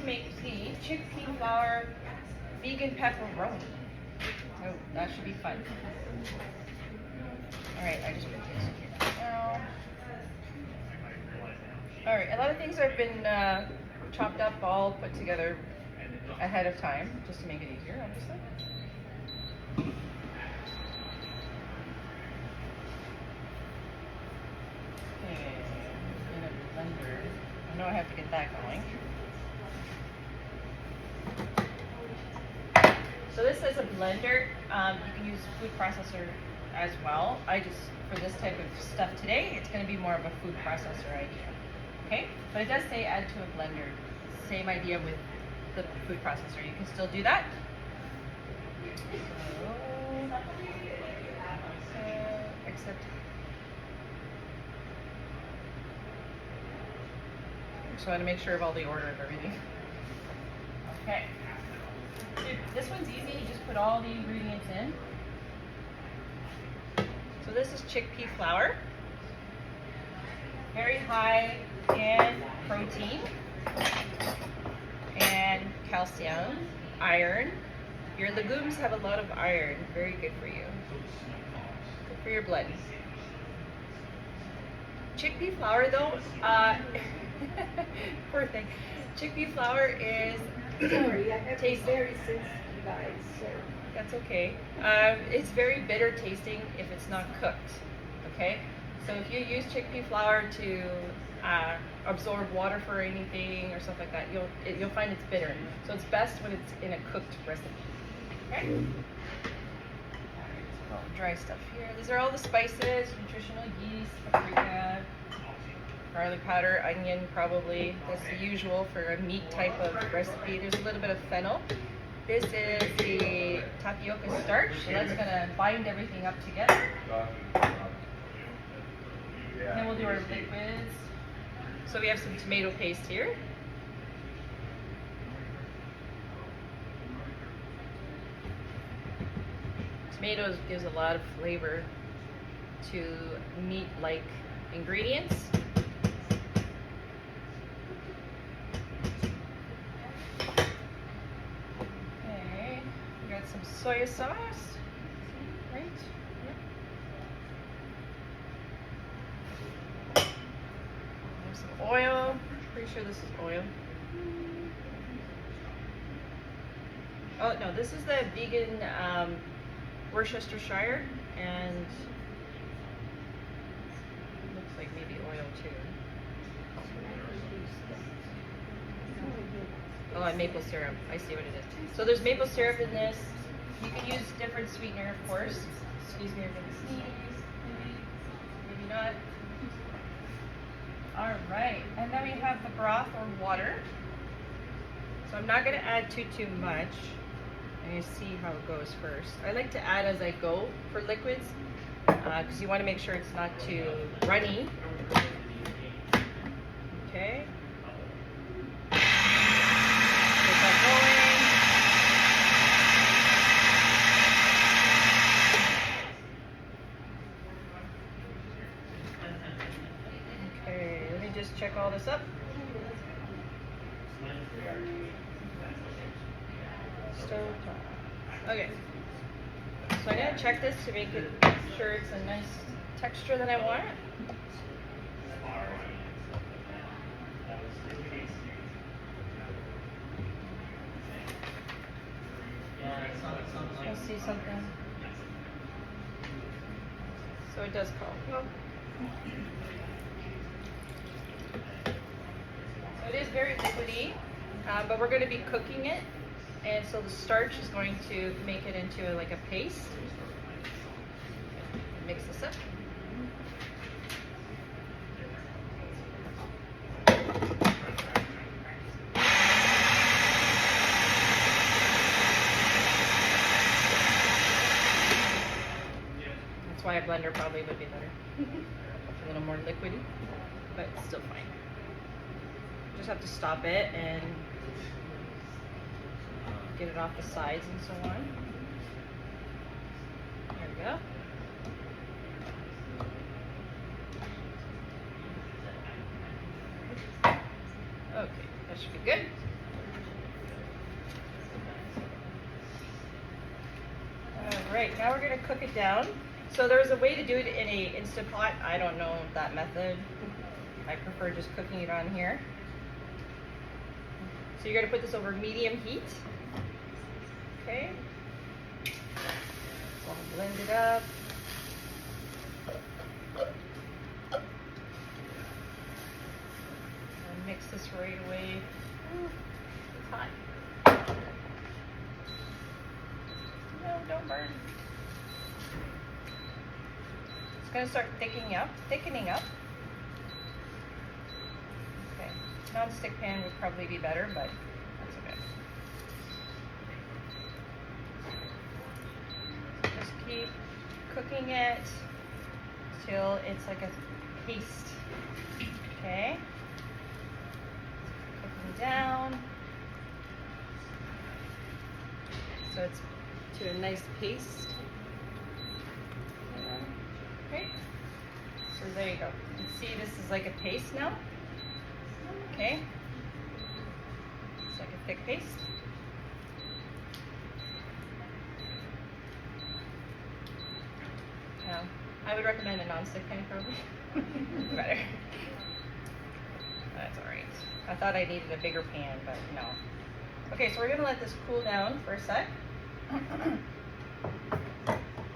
make the chickpea flour vegan pepperoni. So that should be fun. Alright, I just put this here now. Alright, a lot of things have been chopped up, all put together ahead of time, just to make it easier, obviously. Okay, in a blender. I know I have to get that going. So this is a blender. You can use food processor as well. For this type of stuff today, it's going to be more of a food processor idea. Okay, but it does say add to a blender. Same idea with the food processor. You can still do that. So I want to make sure of all the order of everything. Okay. This one's easy. You just put all the ingredients in. So this is chickpea flour. Very high in protein and calcium, iron. Your legumes have a lot of iron. Very good for you. Good for your blood. Chickpea flour though, poor thing. Chickpea flour is Sorry, I have a very sensitive eyes, so. That's okay. It's very bitter tasting if it's not cooked. Okay, so if you use chickpea flour to absorb water for anything or stuff like that, you'll find it's bitter. So it's best when it's in a cooked recipe. Okay. All dry stuff here. These are all the spices: nutritional yeast, paprika, garlic powder, onion, probably. That's the usual for a meat type of recipe. There's a little bit of fennel. This is the tapioca starch, so that's going to bind everything up together. And then we'll do our liquids. So we have some tomato paste here. Tomatoes gives a lot of flavor to meat-like ingredients. Okay, we got some soy sauce, right? Yep. There's some oil. Pretty sure this is oil. Oh no, this is the vegan Worcestershire, and looks like maybe oil too. Oh, and maple syrup. I see what it is. So there's maple syrup in this. You can use different sweetener, of course. Excuse me, I'm gonna sneeze. Maybe not. All right, and then we have the broth or water. So I'm not gonna add too much. I'm going to see how it goes first. I like to add as I go for liquids because you want to make sure it's not too runny. Okay. Get that going. Okay, let me just check all this up. Okay, so I'm going to check this to make sure it's a nice texture that I want. I see something. So it does call. So it is very liquidy, but we're going to be cooking it. And so the starch is going to make it into like a paste. Mix this up. That's why a blender probably would be better. A little more liquidy, but still fine. Just have to stop it and get it off the sides and so on. There we go. Okay, that should be good. Alright, now we're going to cook it down. So there's a way to do it in a Instant Pot. I don't know that method. I prefer just cooking it on here. So you're going to put this over medium heat. Okay. So I'll blend it up. And mix this right away. Ooh, it's hot. No, don't burn. It's going to start thickening up. Okay. Non-stick pan would probably be better, but that's okay. Just keep cooking it till it's like a paste. Okay. Cooking down. So it's to a nice paste. Okay. So there you go. You can see this is like a paste now. Okay. It's like a thick paste. Now, I would recommend a non-stick pan probably. Better. That's alright. I thought I needed a bigger pan, but no. Okay, so we're gonna let this cool down for a sec.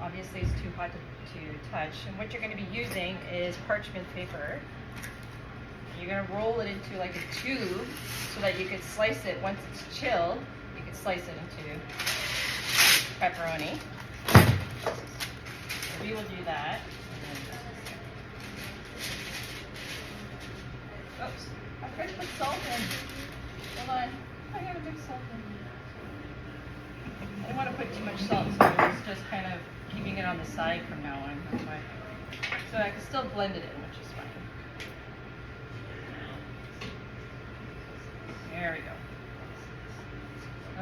Obviously it's too hot to touch, and what you're going to be using is parchment paper. You're going to roll it into like a tube so that you could slice it once it's chilled. You could slice it into pepperoni. So we will do that. Oops, I forgot to put salt in. Hold on, I got a big salt in. I don't want to put too much salt, so it's just kind of keeping it on the side from now on. That's why. So I can still blend it in, which is fine. There we go.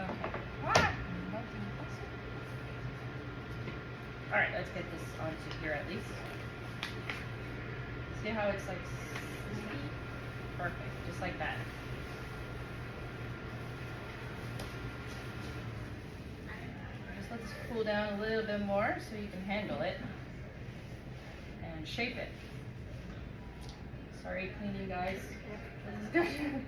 Okay. All right, let's get this onto here at least. See how it's like perfect, just like that. Let this cool down a little bit more so you can handle it and shape it. Sorry, cleaning guys. This is good.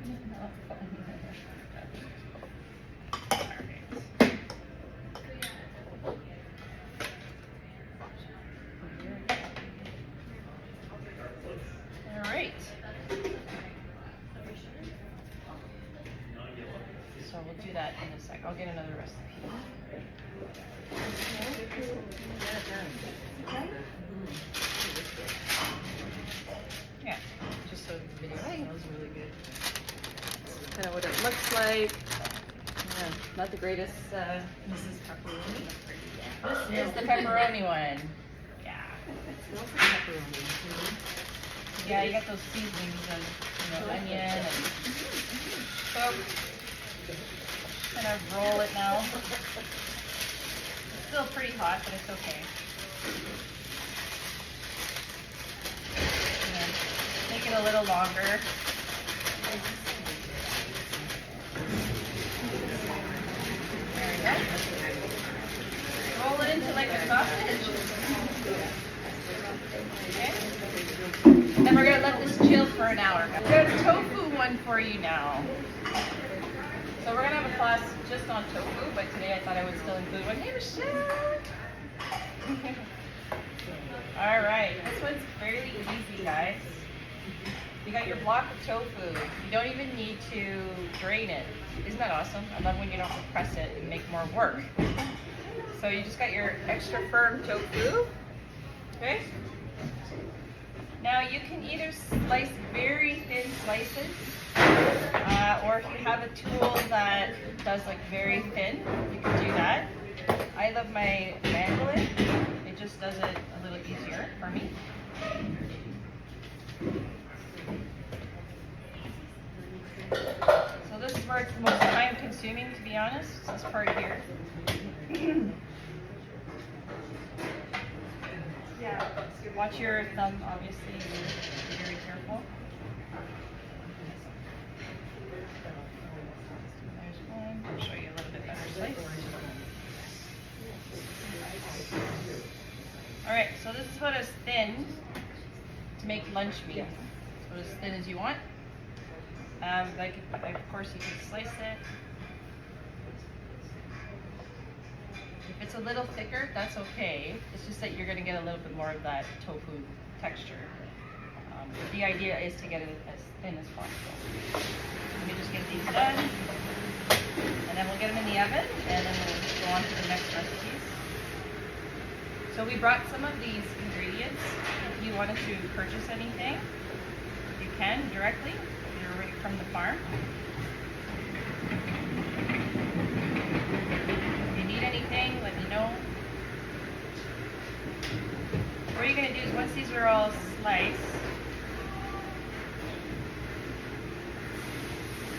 All right. So we'll do that in a sec. I'll get another recipe. Yeah, just so the video smells really good. That's kind of what it looks like. Yeah, not the greatest. This is pepperoni. This is the pepperoni one. Yeah. It smells like pepperoni. Yeah, you got those seasonings of onion and so kind of roll it now. It's still pretty hot, but it's okay. Make it a little longer. There we go. Roll it into like a sausage. Okay. Then we're gonna let this chill for an hour. I've got a tofu one for you now. So we're gonna have a class just on tofu, but today I thought I would still include one. Hey, Michelle! All right, this one's fairly easy, guys. You got your block of tofu. You don't even need to drain it. Isn't that awesome? I love when you don't have to press it and make more work. So you just got your extra firm tofu. Okay? Now you can either slice very thin slices, or if you have a tool that does like very thin, you can do that. I love my mandolin. It just does it a little easier for me. So this is where it's the most time consuming, to be honest, this part here. Yeah. Watch your thumb, obviously, be very careful. There's one. I'll show you a little bit better slice. So this is about as thin to make lunch meat. So as thin as you want. Of course you can slice it. If it's a little thicker, that's okay. It's just that you're going to get a little bit more of that tofu texture. But the idea is to get it as thin as possible. Let me just get these done, and then we'll get them in the oven, and then we'll go on to the next recipes. So we brought some of these ingredients. If you wanted to purchase anything, you can directly. They're right from the farm. If you need anything, let me know. What you're going to do is once these are all sliced,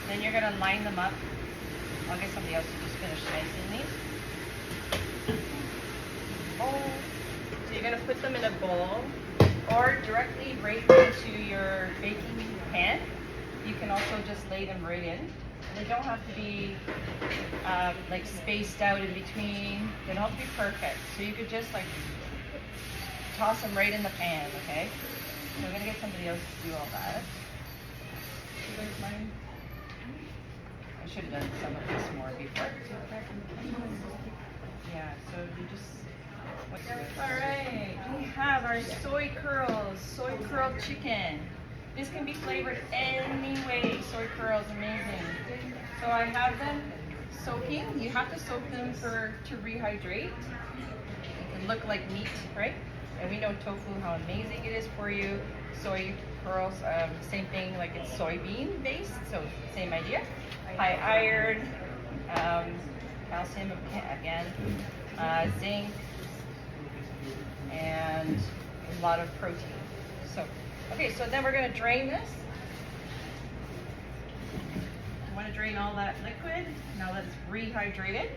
then you're going to line them up. I'll get somebody else to just finish slicing these. So you're going to put them in a bowl or directly right into your baking pan. You can also just lay them right in. They don't have to be like spaced out in between. They don't have to be perfect. So you could just like toss them right in the pan, okay? So I'm going to get somebody else to do all that. You guys mind? I should have done some of this more before. Yeah, so you just... Alright, we have our soy curl chicken. This can be flavored any way. Soy curls, amazing. So I have them soaking. You have to soak them to rehydrate. It can look like meat, right? And we know tofu, how amazing it is for you. Soy curls, same thing, like it's soybean based, so same idea. High iron, calcium again, zinc, and a lot of protein. So, okay, so then we're going to drain this. You want to drain all that liquid now that it's rehydrated.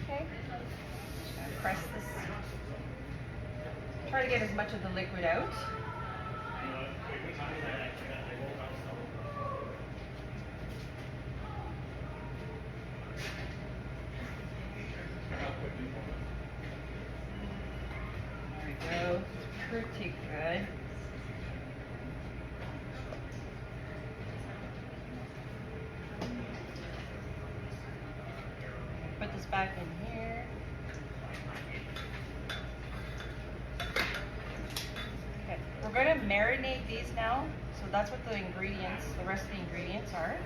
Okay, just going to press this. Try to get as much of the liquid out. There we go. It's pretty good. Put this back in here. Okay, we're going to marinate these now. So that's what the ingredients, the rest of the ingredients are.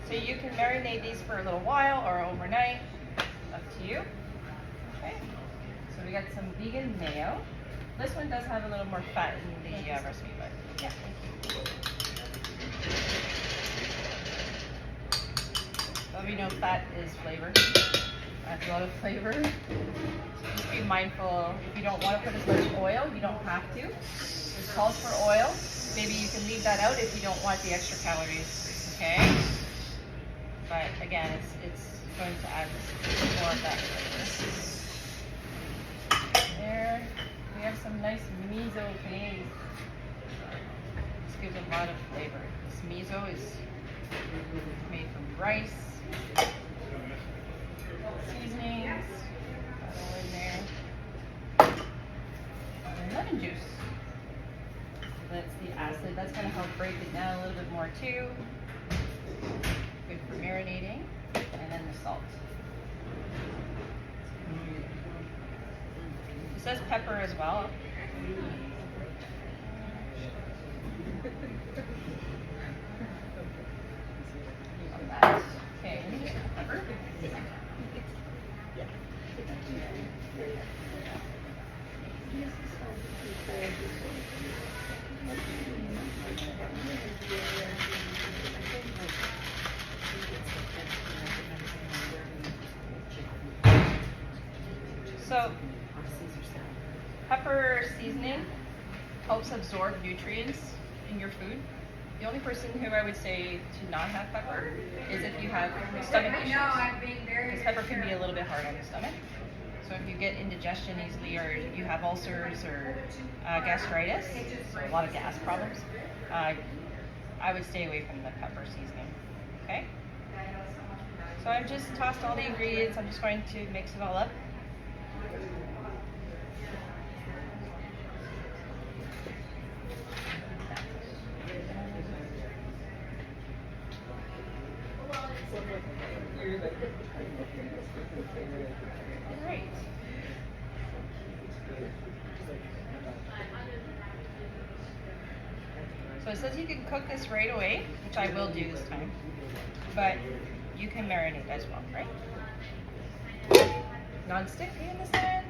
So you can marinate these for a little while or overnight, up to you. Okay, so we got some vegan mayo. This one does have a little more fat in the recipe, but yeah. So we know fat is flavor. Adds a lot of flavor. So just be mindful, if you don't want to put as much oil, you don't have to. This calls for oil. Maybe you can leave that out if you don't want the extra calories, okay? But again, it's going to add more of that flavor. There, we have some nice miso paste. This gives a lot of flavor. This miso is made from rice, seasonings, got all in there, and lemon juice. That's the acid. That's going to help break it down a little bit more too. Good for marinating. And then the salt. It says pepper as well. Love that. Okay, let me get the pepper. So, pepper seasoning helps absorb nutrients in your food. The only person who I would say to not have pepper is if you have stomach issues. Because pepper can be a little bit hard on the stomach. So if you get indigestion easily, or you have ulcers or gastritis, so a lot of gas problems, I would stay away from the pepper seasoning. Okay? So I've just tossed all the ingredients. I'm just going to mix it all up. Alright. So it says you can cook this right away, which I will do this time, but you can marinate as well, right? Non-stick, you understand?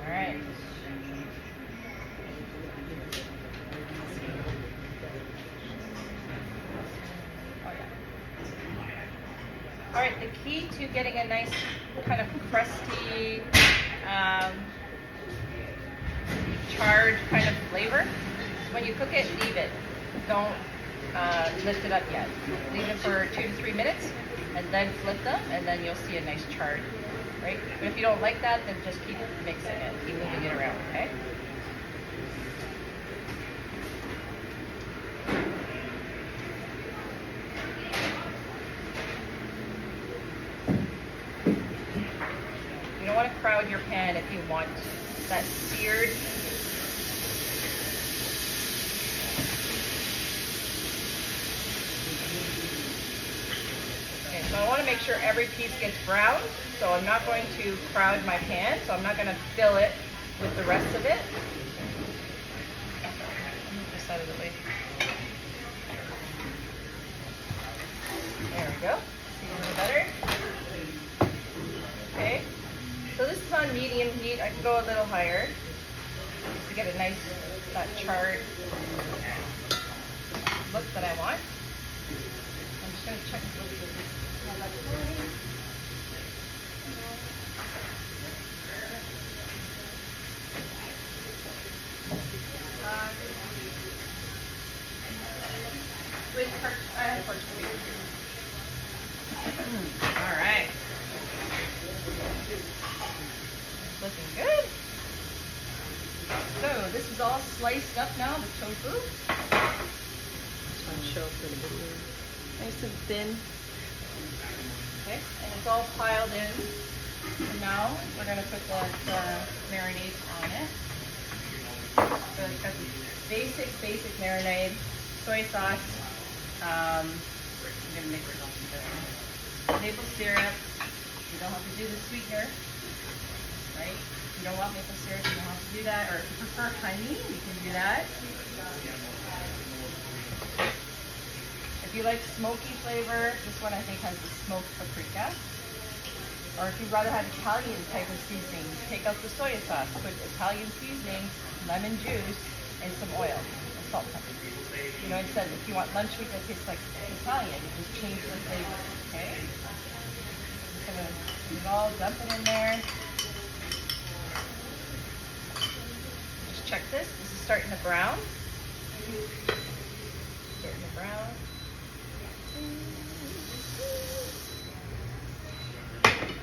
Alright. Alright, the key to getting a nice kind of crusty, charred kind of flavor, when you cook it, leave it. Don't lift it up yet. Leave it for 2 to 3 minutes and then flip them, and then you'll see a nice charred, right? But if you don't like that, then just keep mixing it, keep moving it around, okay? You don't want to crowd your pan if you want that seared. Okay, so I want to make sure every piece gets brown, so I'm not going to crowd my pan, so I'm not going to fill it with the rest of it. Move this out of the way. There we go. See a little better. Okay. So this is on medium heat. I can go a little higher to get a nice, that charred look that I want. I'm just going to check this. All right. Looking good. So this is all sliced up now, the tofu. Just want to show for the video. Nice and thin. Okay, and it's all piled in. And now we're going to put that marinade on it. So it's got the basic marinade, soy sauce. I'm going to mix it all together. Maple syrup. You don't have to do the sweetener, right? If you don't want maple syrup, you don't have to do that. Or if you prefer honey, you can do that. If you like smoky flavor, this one I think has the smoked paprika. Or if you'd rather have Italian type of seasoning, take out the soy sauce, put Italian seasoning, lemon juice, and some oil, and salt and pepper. You know, instead, if you want lunch meat that tastes like Italian, you just change the flavor, okay? Just gonna put it all, dump it in there. Just check this. This is starting to brown. Starting to brown.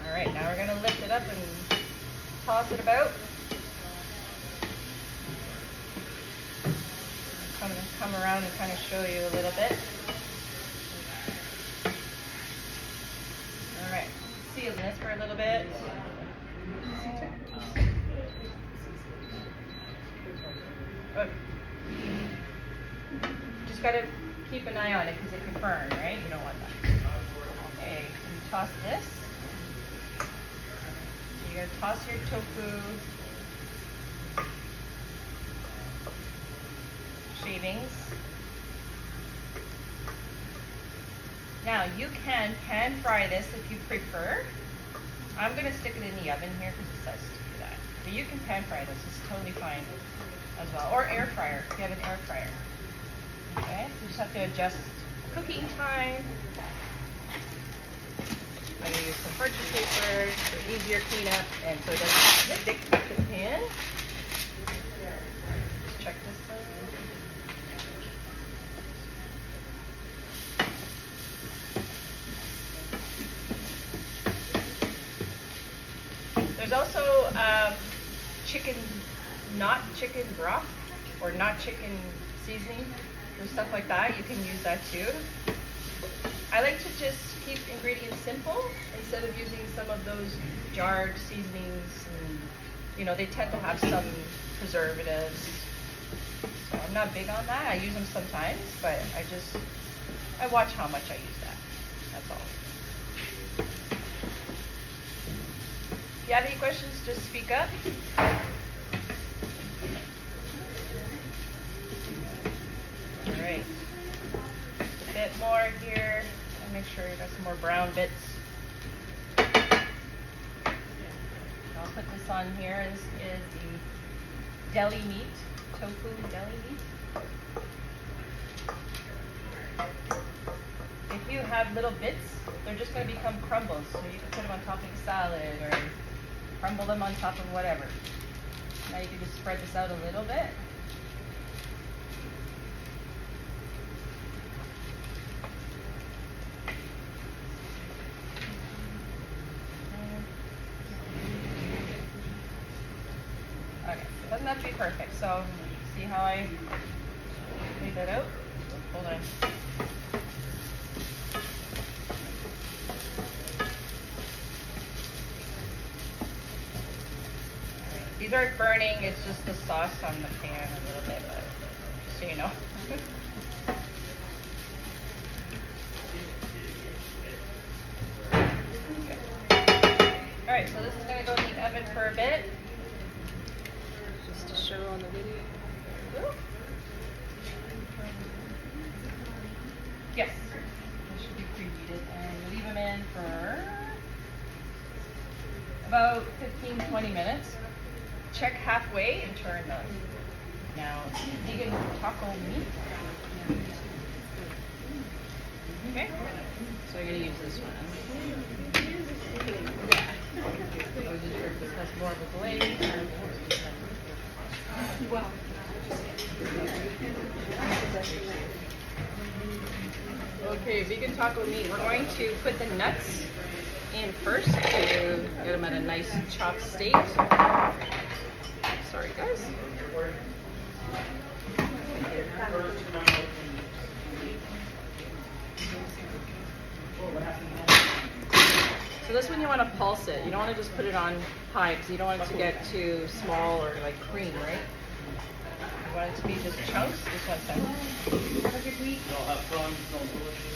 Alright, now we're going to lift it up and toss it about. I'm going to come around and kind of show you a little bit. Alright, seal this for a little bit. Oh. Just got to keep an eye on it because it can burn, right? You don't want that. Okay, you toss this. You're going to toss your tofu shavings. Now you can pan fry this if you prefer. I'm going to stick it in the oven here because it says to do that. But you can pan fry this, it's totally fine as well. Or air fryer if you have an air fryer. Okay, you just have to adjust cooking time. I'm going to use some parchment paper for easier cleanup and so it doesn't stick to the pan. Just check this out. There's also not chicken broth or not chicken seasoning or stuff like that. You can use that too. I like to just keep ingredients simple instead of using some of those jarred seasonings and you know, they tend to have some preservatives. So I'm not big on that. I use them sometimes, but I watch how much I use that. That's all. If you have any questions, just speak up. All right. A bit more here. I'll make sure you got some more brown bits. I'll put this on here. This is the deli meat, tofu deli meat. If you have little bits, they're just going to become crumbles. So you can put them on top of a salad or crumble them on top of whatever. Now you can just spread this out a little bit. Okay, it doesn't have to be perfect. So see how I leave that out? Hold on. These aren't burning, it's just the sauce on the pan a little bit, but just so you know. Alright, so this is going to go in the oven for a bit. Just to show on the video. Yes, they should be preheated, and you leave them in for about 15-20 minutes. Check halfway and turn them. Now, vegan taco meat. Okay, so you're gonna use this one. I wasn't sure if this has more of a glaze. Well. Okay, vegan taco meat. We're going to put the nuts in first to get them at a nice chopped state. Sorry, guys. So this one you want to pulse it. You don't want to just put it on high because you don't want it to get too small or like cream, right? You want it to be just chunks. Just 1 second. Have a good week. Y'all have fun. Don't bullshit.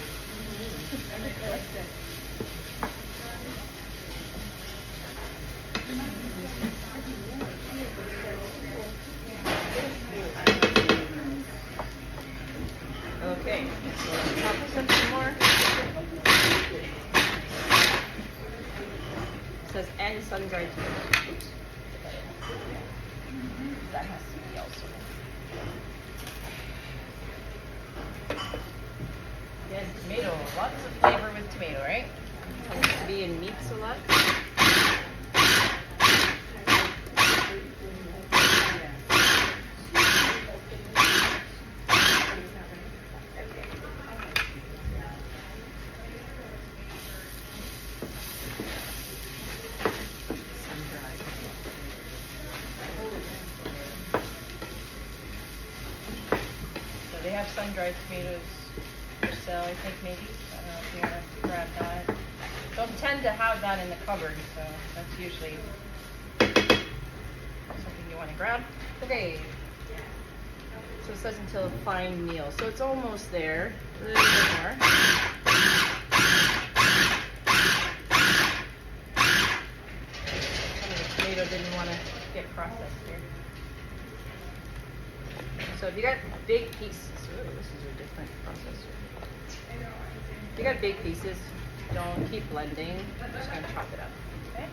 Okay, so let's chop this up some more. It says and sun-dried tomatoes. Oops. That has to be also. Yes, tomato. Lots of flavor with tomato, right? Tends to be in meats a lot. They have sun-dried tomatoes for sale, I think, maybe. I don't know if you want to grab that. Don't tend to have that in the cupboard, so that's usually something you want to grab. Okay. So it says until a fine meal. So it's almost there. A little bit more. Some of the tomato didn't want to get processed here. So if you got big pieces, ooh, this is a different processor. If you got big pieces, don't keep blending. I'm just gonna chop it up. Okay.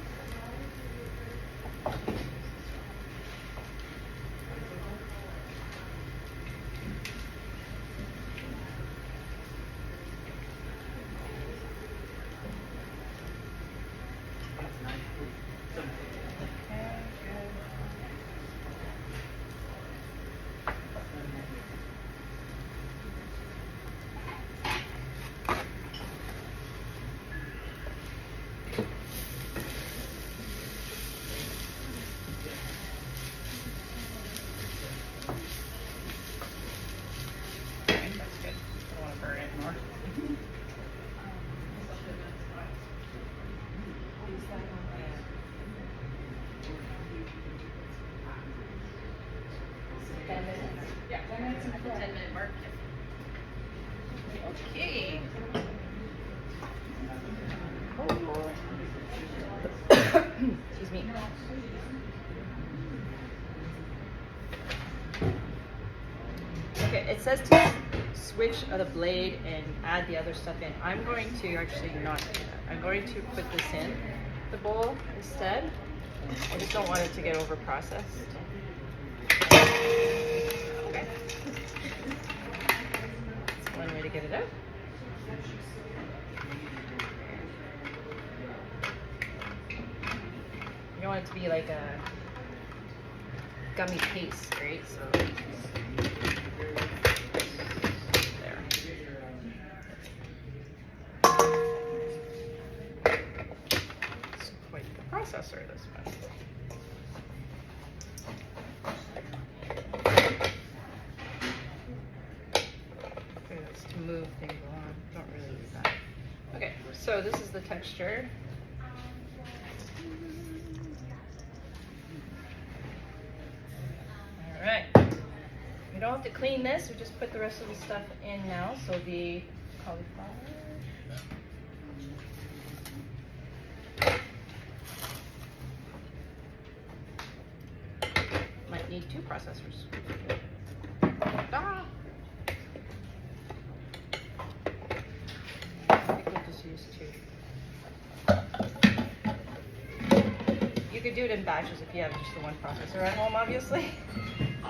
at the 10-minute mark. Okay. Excuse me. Okay, it says to switch the blade and add the other stuff in. I'm going to actually not do that. I'm going to put this in the bowl instead. I just don't want it to get over processed. Okay. That's one way to get it out. You don't want it to be like a gummy paste, right? So there. It's quite the processor, this one. Okay, that's to move things along. Don't really do that. Okay, so this is the texture. Alright, we don't have to clean this, we just put the rest of the stuff in now. So the cauliflower. Might need 2 processors. Ah. I think we'll just use 2. You could do it in batches if you have just the 1 processor at home, obviously.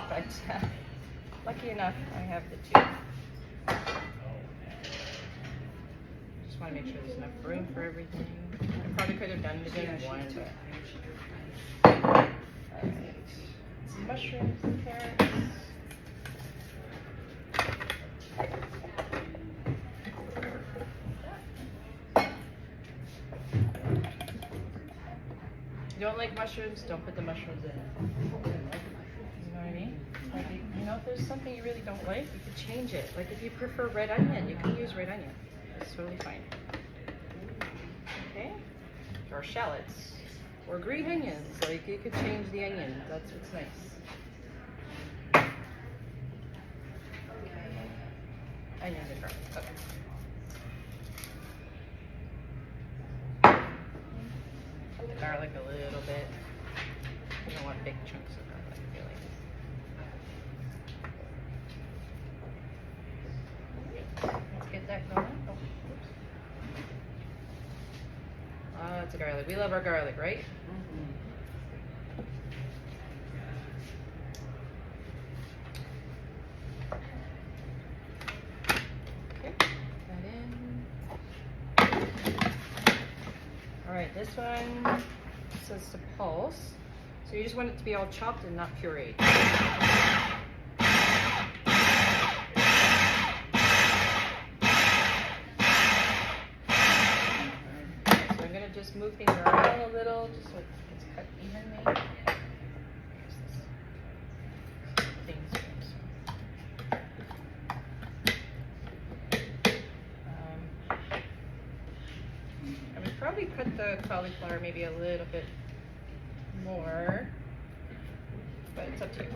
But lucky enough, I have the 2. Just want to make sure there's enough room for everything. I probably could have done it in 1, but. Alright. Some mushrooms and carrots. You don't like mushrooms, don't put the mushrooms in. You know what I mean? Like, you know, if there's something you really don't like, you could change it. Like if you prefer red onion, you can use red onion. It's totally fine. Okay? Or shallots. Or green onions. Like you could change the onion. That's what's nice. Onions and garlic. Okay. The garlic a little bit. You don't want big chunks of garlic, really. Let's get that going. Oh, oops. Lots of garlic. We love our garlic, right? Okay, put that in. All right, this one says to pulse. So you just want it to be all chopped and not pureed. So I'm gonna just move things around a little, just so it's cut evenly. I would probably cut the cauliflower maybe a little bit more, but it's up to you.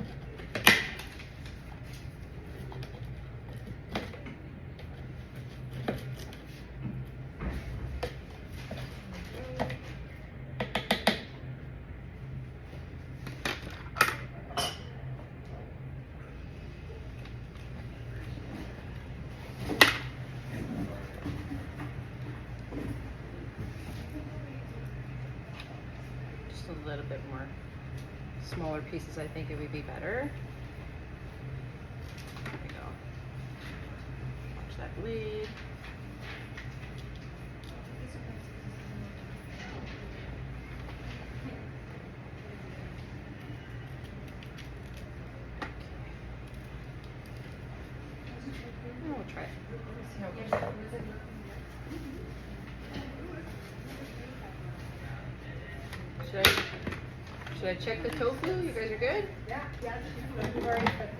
Just a little bit more. Smaller pieces, I think it would be better. There we go. Watch that bleed. Oh, we'll try it. See how it goes. Should I check the tofu? You guys are good? Yeah, we've already put it.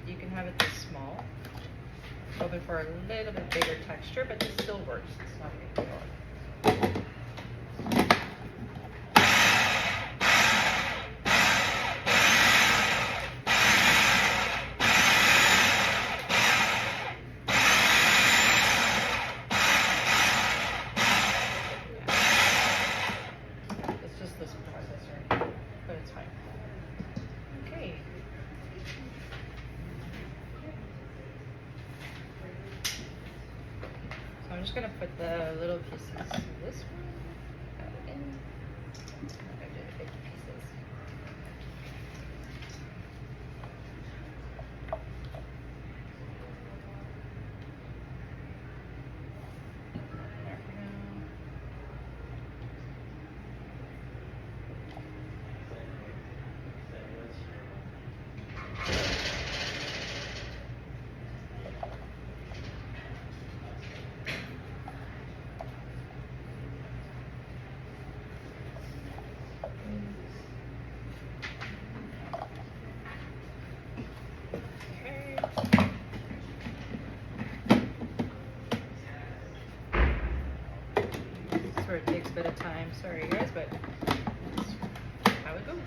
You can have it this small. Hoping for a little bit bigger texture, but this still works. It's not a big deal. It's just this processor, but it's fine. Okay. So I'm just gonna put the little pieces in this one, add it in. I'm gonna do the big pieces. There we go. This is where it takes a bit of time. Sorry guys, but that's how it goes.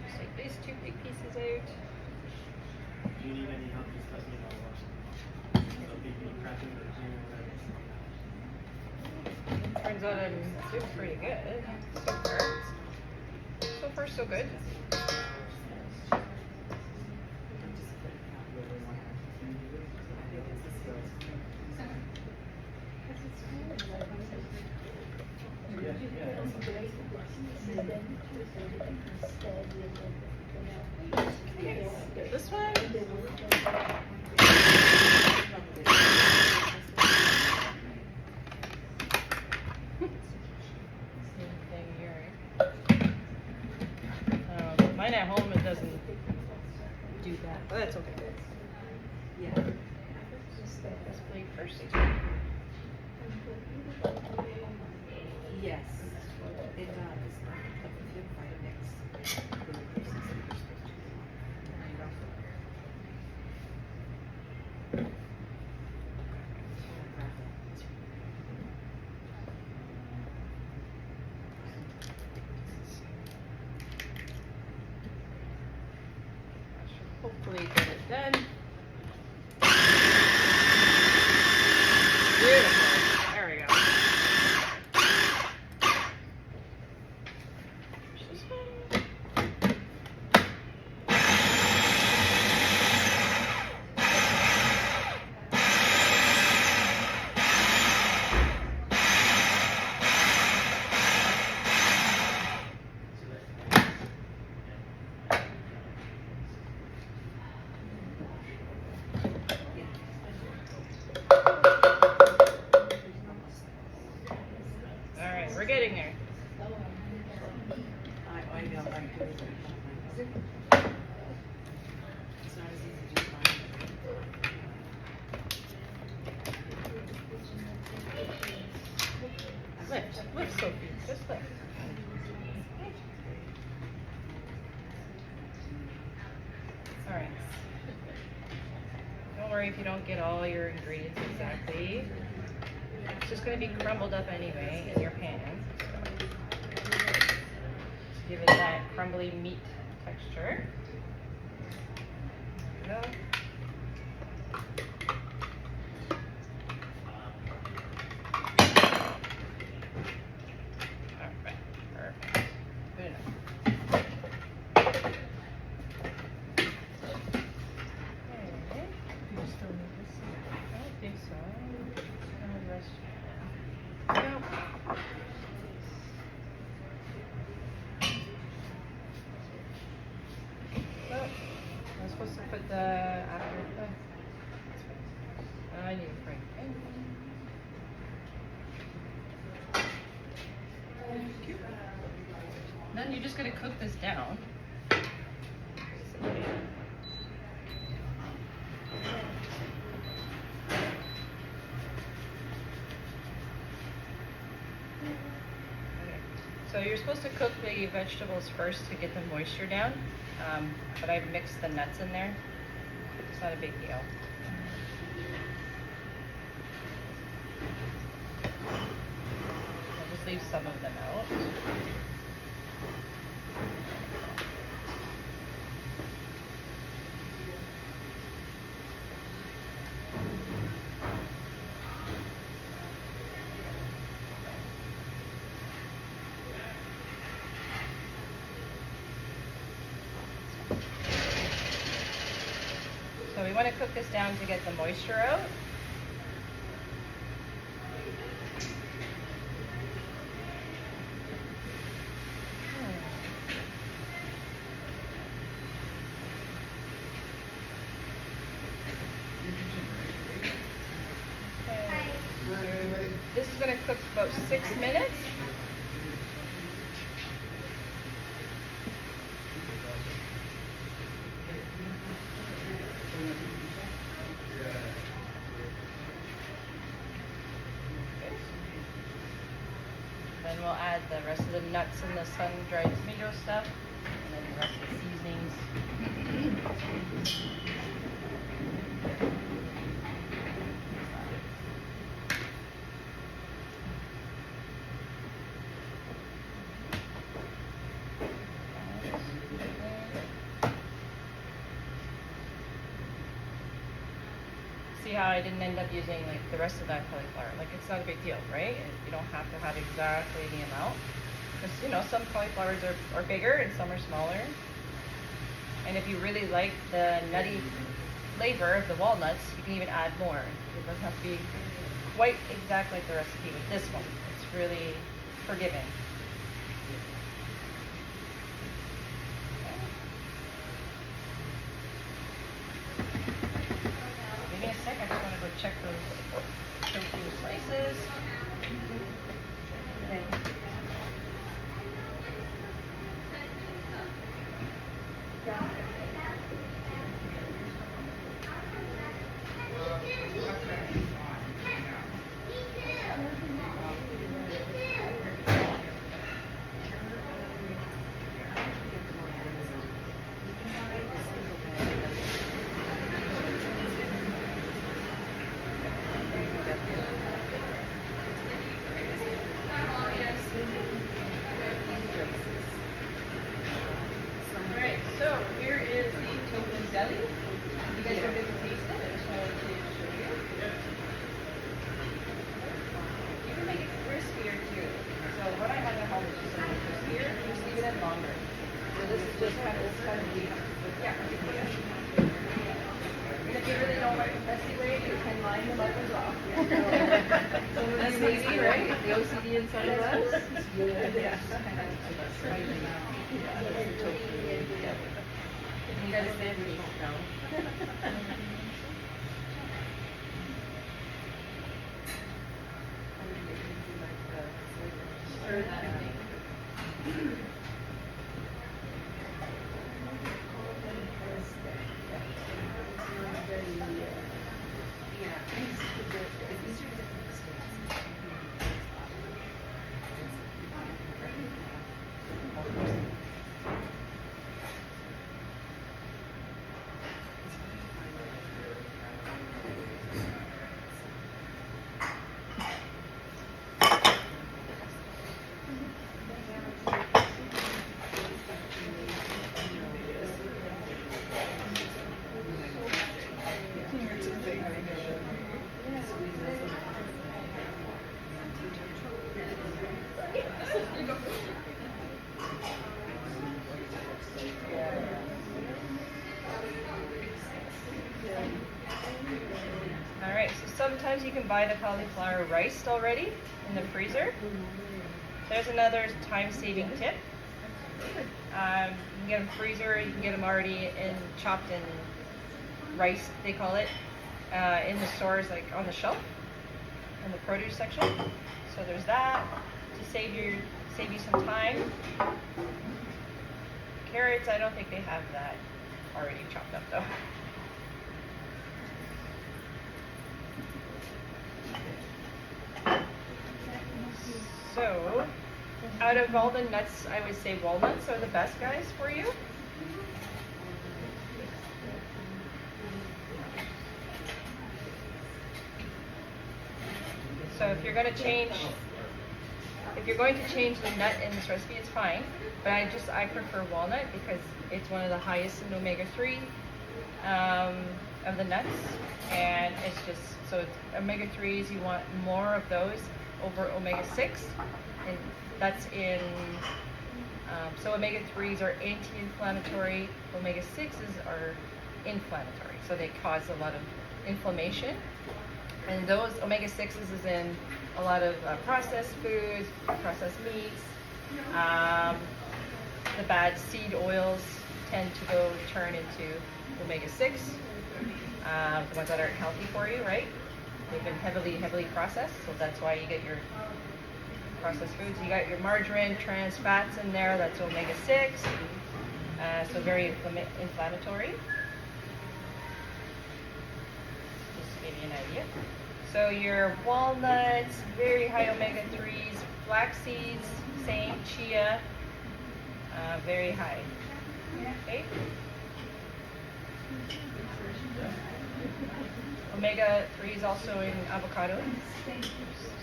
Just take these two big pieces out. Do you need any help? Just let me know. So big prepping or Turns out I'm doing pretty good so far. So far, so good. This one. Same thing here. Mine at home, it doesn't do that, but that's okay. Yeah. Let's play first. Yes, it does. But the flip Vitamix. Hopefully get it done. Beautiful. There we go. Push this one. All right, we're getting there. I know, I'm good. It's not as easy to find. Lift, Sophie, just lift. All right. Don't worry if you don't get all your ingredients exactly. It's just going to be crumbled up anyway in your pan. So give it that crumbly meat texture. There we go. Alright, perfect. Good enough. Okay. Do you still need this? I don't think so. And the rest. Nope. Well, I'm supposed to put the after. I need to bring it in. Then you're just gonna cook this down. Okay. So you're supposed to cook the vegetables first to get the moisture down, but I've mixed the nuts in there. It's not a big deal. I'll just leave some of them out. So we want to cook this down to get the moisture out. Okay. This is going to cook about 6 minutes. Then we'll add the rest of the nuts and the sun-dried tomato stuff, and then the rest of the seasonings. See how I didn't end up using like the rest of that cauliflower? Like it's not a big deal, right? You don't have to have exactly the amount. Because you know, some cauliflowers are bigger and some are smaller. And if you really like the nutty flavor of the walnuts, you can even add more. It doesn't have to be quite exact like the recipe with this one. It's really forgiving. Give me a sec, I just want to go check those tofu slices. Okay. Alright, so here is the tofu deli. You guys don't get to taste it, I just wanted to show you. You can make it crispier too. So what I have at home is just a little crispier, just leave it in longer. So this is just kind of deep. Yeah. And if you really don't like it messy way, you can line them up as well. That's easy, right? The OCD inside of us. Yeah. You guys say we don't know. Alright, so sometimes you can buy the cauliflower riced already in the freezer. There's another time-saving tip. You can get them freezer, you can get them already chopped in rice, they call it, in the stores, like on the shelf, in the produce section. So there's that to save you some time. Carrots, I don't think they have that already chopped up though. So, out of all the nuts, I would say walnuts are the best guys for you. So if you're going to change the nut in this recipe, it's fine. But I prefer walnut because it's one of the highest in omega-3 of the nuts, and it's just so it's omega-3s. You want more of those over omega-6, and that's in. So omega-3s are anti-inflammatory. Omega-6s are inflammatory, so they cause a lot of inflammation. And those omega-6s is in a lot of processed foods, processed meats. The bad seed oils tend to turn into omega-6, the ones that aren't healthy for you, right? They've been heavily processed, so that's why you get your processed foods. You got your margarine, trans fats in there, that's omega-6, so very inflammatory. Just to give you an idea. So your walnuts, very high omega-3s, flax seeds, same, chia, very high. Okay. Omega-3s also in avocado.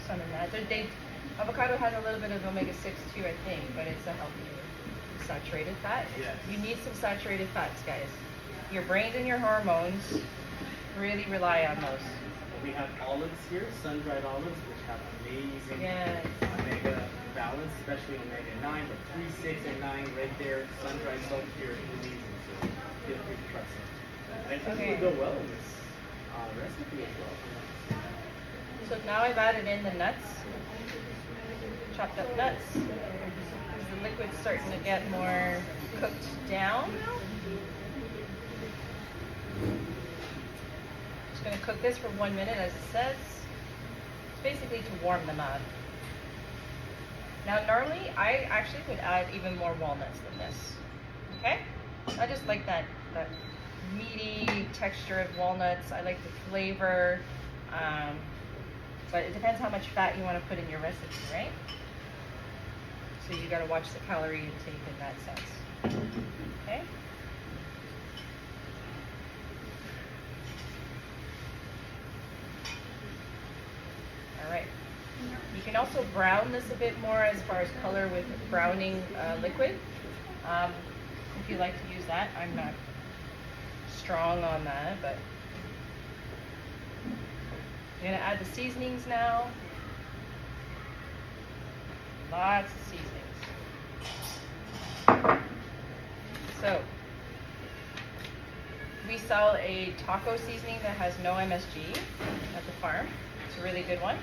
Some in that. Avocado has a little bit of omega-6 too, I think, but it's a healthy saturated fat. Yes. You need some saturated fats, guys. Your brain and your hormones really rely on those. We have olives here, sun-dried olives, which have amazing Yes. omega balance, especially omega-9, but 3, 6, and 9 right there, sun-dried salt here, amazing. So feel free to try some. I think Okay. it will go well in this recipe as well. So now I've added in the nuts, chopped up nuts. The liquid's starting to get more cooked down. Just going to cook this for 1 minute, as it says. It's basically to warm them up. Now normally I actually would add even more walnuts than this. Okay? I just like that meaty texture of walnuts. I like the flavor. But it depends how much fat you want to put in your recipe, right? So you got to watch the calorie intake in that sense. Okay? All right. You can also brown this a bit more as far as color with browning liquid. If you like to use that, I'm not strong on that, but I'm gonna add the seasonings now. Lots of seasonings. So we sell a taco seasoning that has no MSG at the farm. It's a really good one.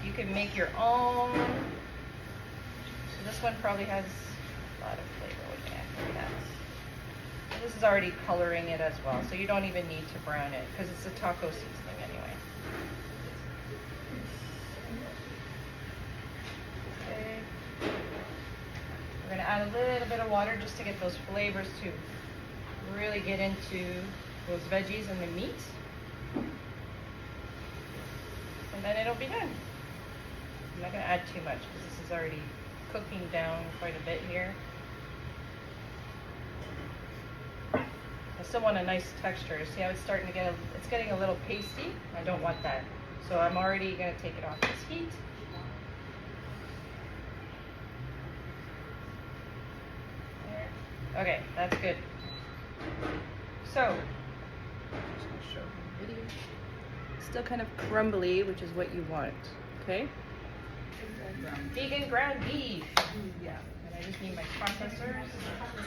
You can make your own. So this one probably has a lot of flavor. So this is already coloring it as well, so you don't even need to brown it because it's a taco seasoning anyway. Okay. We're going to add a little bit of water just to get those flavors to really get into those veggies and the meat. And then it'll be done. I'm not going to add too much because this is already cooking down quite a bit here. I still want a nice texture. See how it's starting to get, it's getting a little pasty. I don't want that. So I'm already going to take it off this heat. There. Okay, that's good. So, just going to show the video. Still kind of crumbly, which is what you want. Okay? Vegan ground beef. Yeah. And I just need my processors.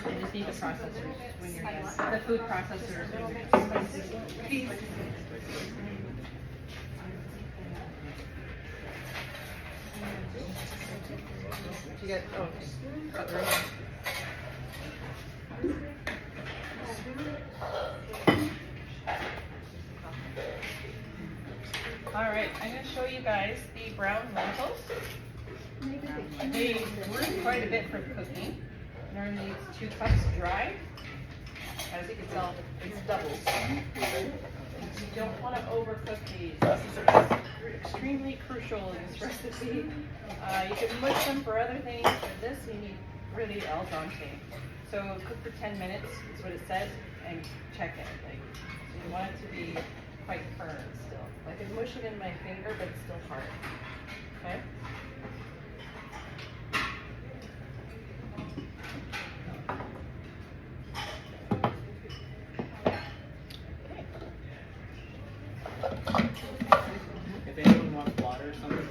I just need the processors when you're done. The food processors. You got, oh, cutlery. All right, I'm going to show you guys the brown lentils. They work quite a bit for cooking. Normally it's 2 cups dry. As you can tell, it's doubles. You don't want to overcook these. This is extremely crucial in this recipe. You can mush them for other things, but this you need really al dente. So cook for 10 minutes is what it says, and check it. Like, so you want it to be quite firm still. I can mush it in my finger, but it's still hard. Okay. If anyone wants water or something,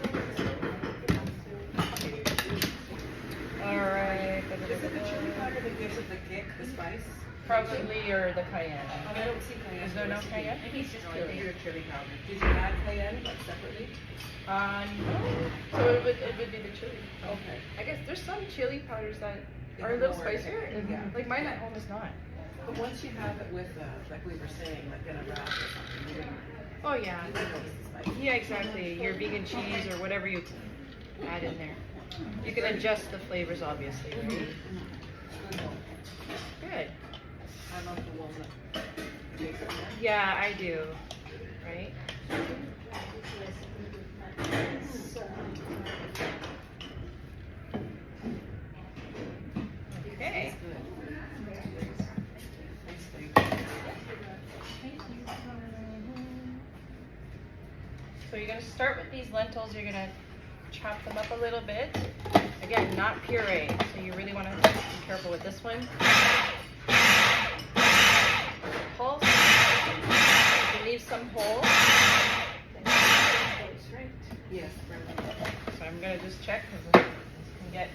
Alright. Is it the chili powder that gives it the kick, the spice? Probably, or the cayenne. I don't see cayenne. Is there no cayenne? Maybe it's just Chili. chili powder. Did you add cayenne like separately? No. So it would be the chili. Okay. I guess there's some chili powders that They are a have little more in it. spicier. Yeah. Like mine at home is not. But once you have it with, like we were saying, like in a wrap or something, you Oh yeah. can notice the spice. Yeah, exactly. Your vegan cheese or whatever you add in there. You can adjust the flavors, obviously. Right? Good. I love the walnut. Yeah, I do. Right? Okay. So you're going to start with these lentils. You're going to chop them up a little bit. Again, not puree, so you really want to be careful with this one. Pulse. You can leave some whole. Yes. So I'm going to just check because this can get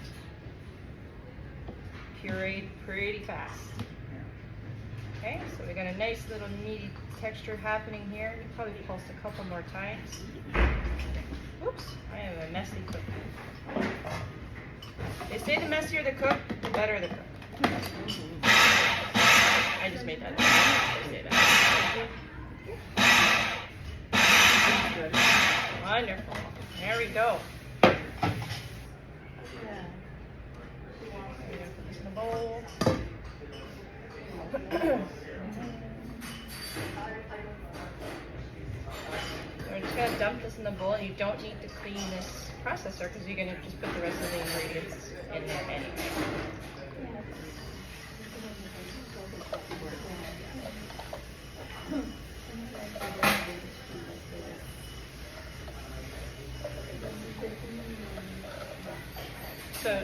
pureed pretty fast. Okay, so we got a nice little meaty texture happening here. You probably pulse a couple more times. Oops, I am a messy cook. They say the messier the cook, the better the cook. I just made that up. They say that. Wonderful. There we go. We're gonna put this in the bowl. We're just gonna dump this in the bowl, and you don't need to clean this processor because you're gonna just put the rest of the ingredients in there anyway. So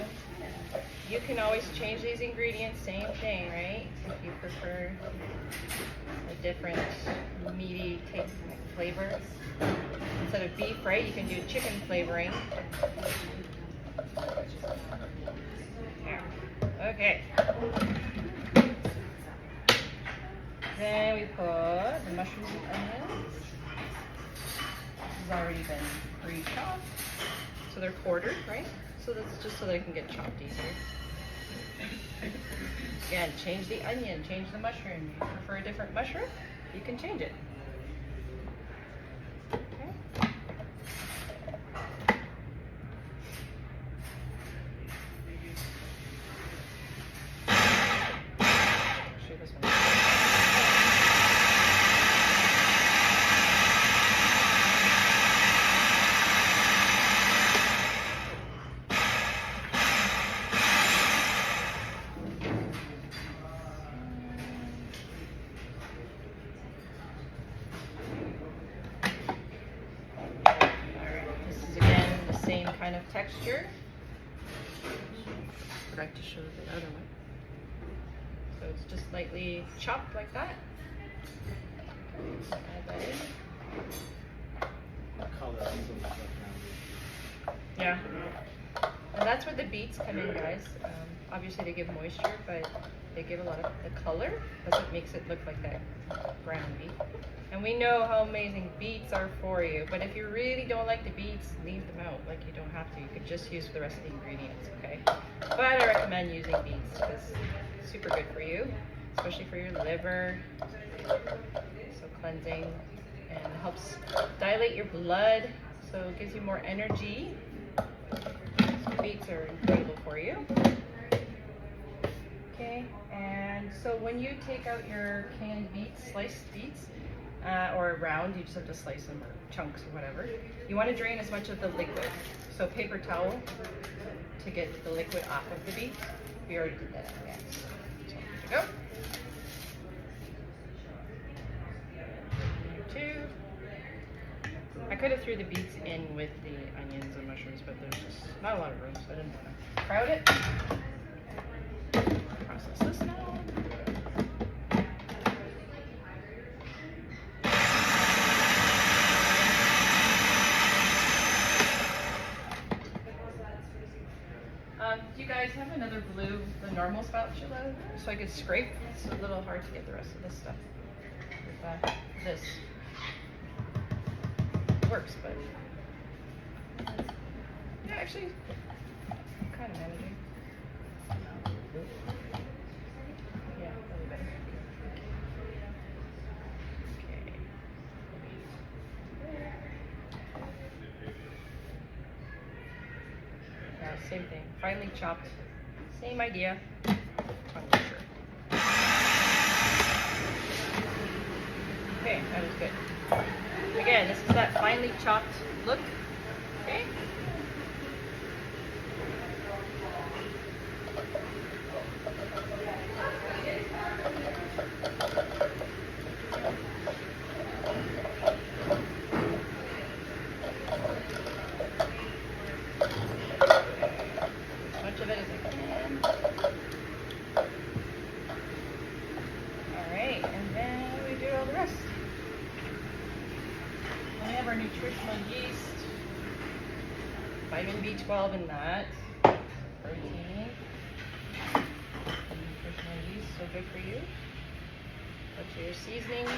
you can always change these ingredients, same thing, right? If you prefer a different meaty type flavor. Instead of beef, right, you can do chicken flavoring. There. Okay. Then we put the mushrooms and onions. This has already been pre-chopped. So they're quartered, right? So that's just so they can get chopped easier. Again, change the onion, change the mushroom. If you prefer a different mushroom, you can change it. Okay. Actually, this one. Kind of texture. Forgot to show the other one. So it's just lightly chopped like that. Add that in. color also looks like now. Yeah. And that's where the beets come in, guys. Obviously they give moisture, but they give a lot of the color. That's what makes it look like that brown beet. And we know how amazing beets are for you, but if you really don't like the beets, leave them out. Like, you don't have to. You could just use the rest of the ingredients, okay? But I recommend using beets because it's super good for you, especially for your liver. So cleansing, and helps dilate your blood, so it gives you more energy. So beets are incredible for you. Okay, and so when you take out your canned beets, sliced beets, or round. You just have to slice them or chunks or whatever. You want to drain as much of the liquid. So paper towel to get the liquid off of the beets. We already did that. Yeah. So here we go. Two. I could have threw the beets in with the onions and mushrooms, but there's just not a lot of room, so I didn't want to crowd it. Process this now. Do you guys have another blue, the normal spatula, so I could scrape? It's a little hard to get the rest of this stuff with this. It works, but yeah, actually, I'm kind of managing. Yeah, really better. Okay. Now, same thing. Finely chopped. Same idea. Okay, that was good. Again, this is that finely chopped look. Okay. As much of it as I can. Alright, and then we do all the rest. We have our nutritional yeast, vitamin B12 in that, protein, nutritional yeast, so good for you. Go to your seasonings.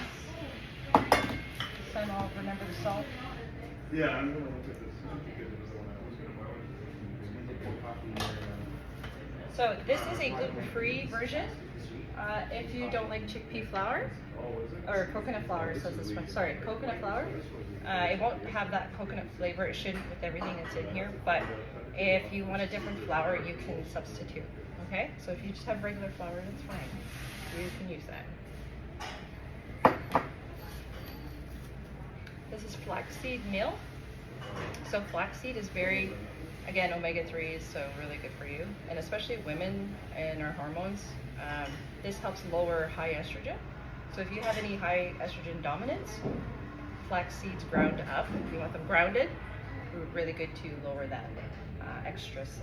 Son, I'll remember the salt. Yeah, I'm gonna look at this. So this is a gluten-free version. If you don't like chickpea flour, or coconut flour, it says this one. Sorry, coconut flour. It won't have that coconut flavor. It shouldn't with everything that's in here. But if you want a different flour, you can substitute. Okay? So if you just have regular flour, that's fine. You can use that. This is flaxseed meal. So flaxseed is very, again, omega-3s, so really good for you. And especially women and our hormones. This helps lower high estrogen. So if you have any high estrogen dominance, flax seeds ground up. If you want them grounded, really good to lower that excess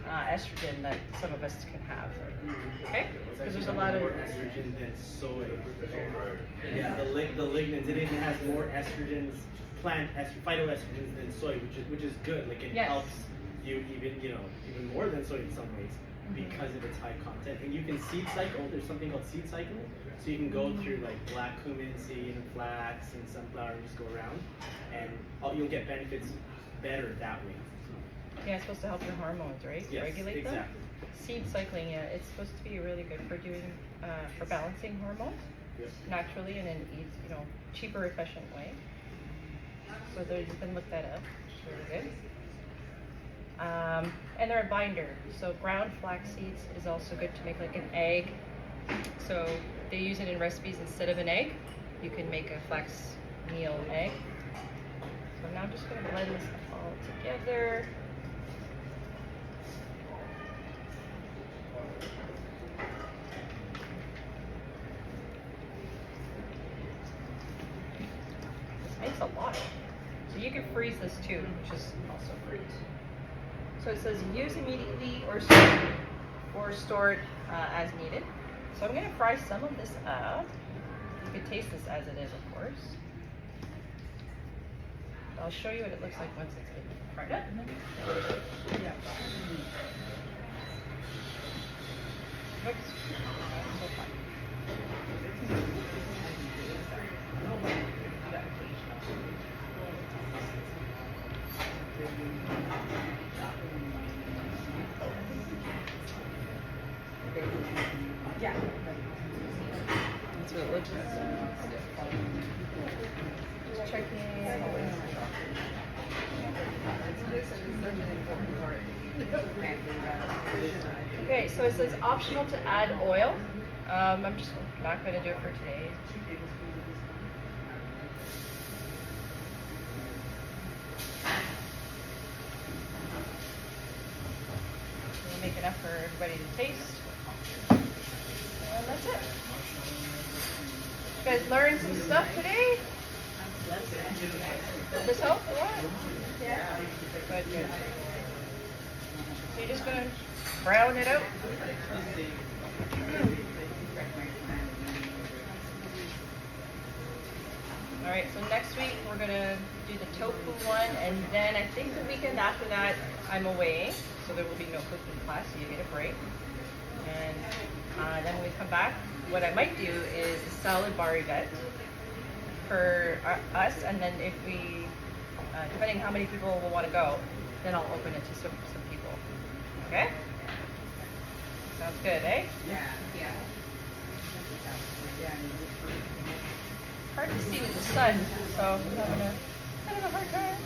estrogen that some of us can have. Okay? Because there's a lot of more estrogen than soy. Yeah, the lignans. It even has more estrogens, phytoestrogens than soy, which is good. Like it helps you even more than soy in some ways because of its high content. And you can seed cycle. There's something called seed cycle, so you can go through like black cumin seed and flax and sunflower and just go around, and you'll get benefits better that way. Yeah, it's supposed to help your hormones, right? Yes, Regulate exactly. them. Seed cycling, yeah, it's supposed to be really good for doing for balancing hormones naturally in an cheaper, efficient way. So you can look that up. It's really good. And they're a binder. So ground flax seeds is also good to make like an egg. So they use it in recipes instead of an egg. You can make a flax meal egg. So now I'm just going to blend this all together. This makes a lot. So you can freeze this too, which is also great. So it says use immediately or store it as needed. So I'm going to fry some of this up. You can taste this as it is, of course. I'll show you what it looks like once it's been fried up. Yeah. Oops. That's so fun. Yeah. That's what it looks like. Just checking. Okay, so it says optional to add oil. I'm just not going to do it for today. enough for everybody to taste. And that's it. You guys learned some stuff today? Does this help a lot? Yeah. Good, good. So you're just gonna brown it out? Alright, so next week we're gonna do the tofu one, and then I think the weekend after that I'm away, so there will be no cooking class, so you get a break. And then when we come back, what I might do is a salad bar event for us, and then if we, depending how many people will want to go, then I'll open it to some people. Okay? Sounds good, eh? Yeah. Hard to see with the sun, so I'm having a kind of a hard time.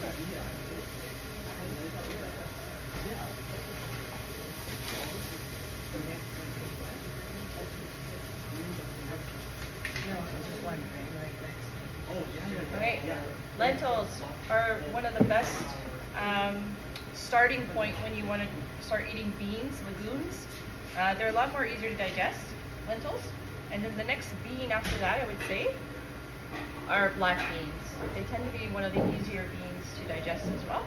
Okay, lentils are one of the best starting point when you want to start eating beans, legumes. They're a lot more easier to digest, lentils. And then the next bean after that, I would say, are black beans. They tend to be one of the easier beans to digest as well.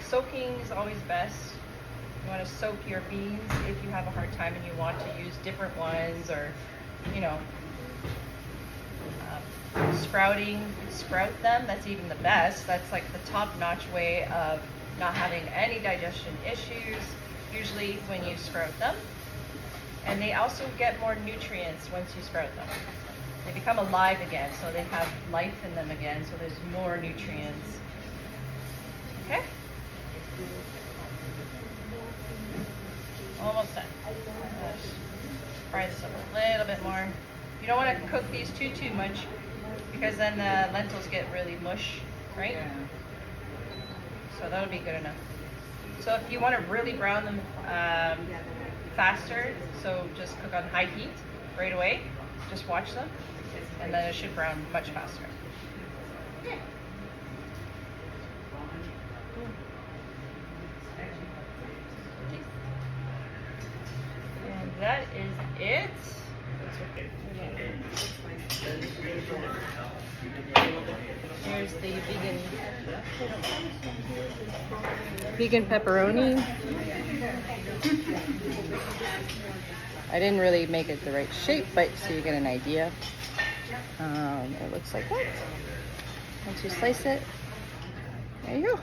Soaking is always best. You want to soak your beans if you have a hard time and you want to use different ones, or, you know, sprouting, sprout them. That's even the best. That's like the top-notch way of not having any digestion issues, usually when you sprout them. And they also get more nutrients once you sprout them. They become alive again, so they have life in them again, so there's more nutrients. Okay? Almost done. Fry this up a little bit more. You don't want to cook these too much, because then the lentils get really mush, right? Yeah. So that'll be good enough. So if you want to really brown them faster, so just cook on high heat right away. Just watch them, and then it should brown much faster. Okay. And that is it. Here's the vegan pepperoni. I didn't really make it the right shape, but so you get an idea. It looks like that. Once you slice it, there you go.